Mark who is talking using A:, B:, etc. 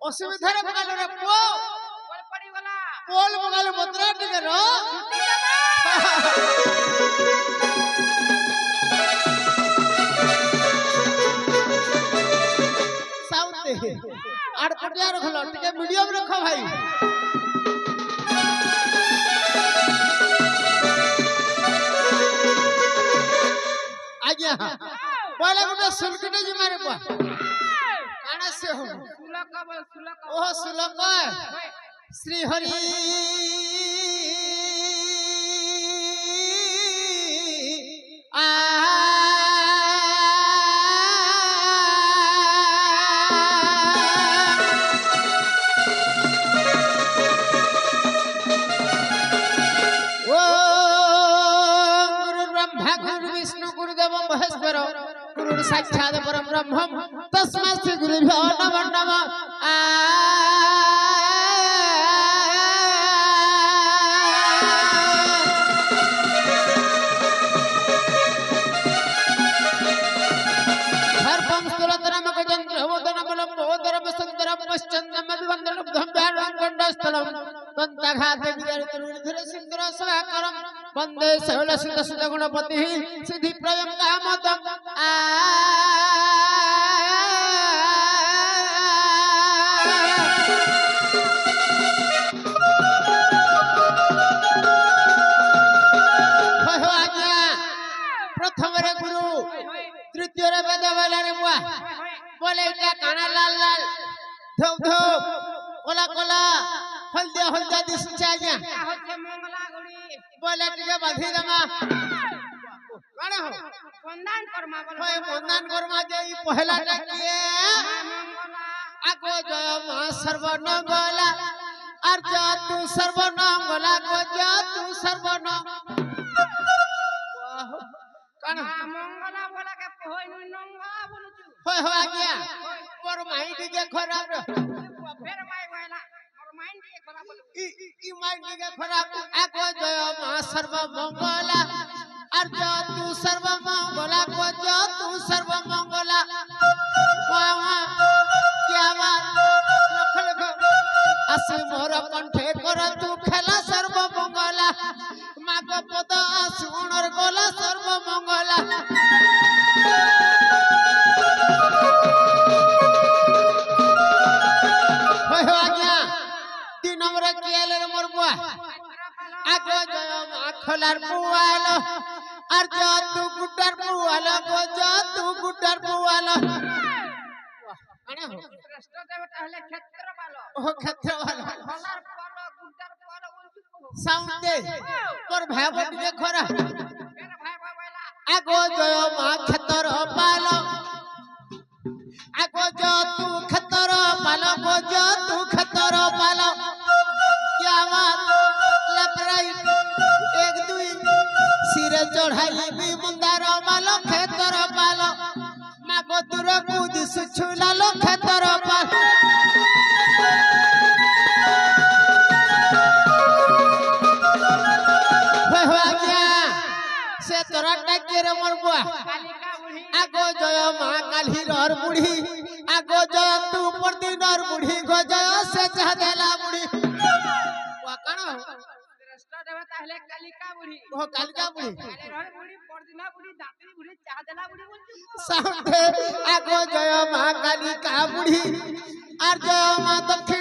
A: ଅସୁବିଧାରେ ପକାଲରେ ପୁଅ ପୋଲ ମଗାଲେ ମନ୍ଦିର ଟିକେ ର ସାଉତେ ଆଡ ପଟିଆ ରଖଲ ଟିକେ ମିଡିୟମ ରଖ ଭାଇ ଆଜ୍ଞା ପହଲା ଗୋଟେ ସୁଲକିଟେ ଜିମାରେ ପୁଆ କାଣା ସେ हो ओह सुलक श्री हरि आ गुरु ब्रह्मा गुरु विष्णु गुरुदेव महेश्वर गुरु साक्षात् परम ब्रह्म तस्मै श्री गुरुभ्यो नमः नमः वंदे शैल सिद्ध सिद्ध गुणपति सिद्धि प्रयम कामद प्रथम गुरु तृतीय वेद बोले काना लाल लाल धौ धौ कोला कोला हल्दिया हल्दिया दिशुचे आज्ञा बोले टिके बाधी दमा काना हो वंदन करमा जे पहला टाकिए आगो जय मा सर्वनंगला अर्ज तू सर्वनंगला गो जा तू सर्वनंग काना मंगला बोला के होय नंगा बोलुछु होय हो आज्ञा मोर माइंड के खराब फेर माई बोला मोर माइंड के खराब ई माइंड के खराब आगो जय मा सर्व मंगला अर्ज तू सर्व मंगला गो जा तू सर्व मंगला वावा क्या बात लख लख असि मोर कंठे कर तू खेला सर्व मंगला माग पद सुणर गोला सर्व मंगला आगो जय मा खलार पुआल और जो तू गुड्डर पुआल गो जो तू गुड्डर पुआल काने हो श्रेष्ठ देवता हले क्षेत्र वाला ओ क्षेत्र वाला खलार पुआल गुड्डर पुआल साउंड दे तोर भाबट के खरा मेरा भाई बोला आगो जय मा क्षेत्र पाल आगो जो तू क्षेत्र पाल गो जो तू क्षेत्र पाल क्या बात एक दुई सिरे चढ़ाई भी मुंदार मालो खेतर पाल मागो दूर कूद सुछुलालो खेतर पाल से तोरा टाके रे मोर बुआ आगो जय मा काली रर बुढ़ी आगो जय तू परदिन रर बुढ़ी गो जय से चाह देला बुढ़ी वा काना देवता हले कालिका बुढ़ी ओ कालिका बुढ़ी रहर बुढ़ी परदिना बुढ़ी दाती बुढ़ी चाह देला बुढ़ी बोल सामने आगो जय मा कालिका बुढ़ी और जय मा दक्ष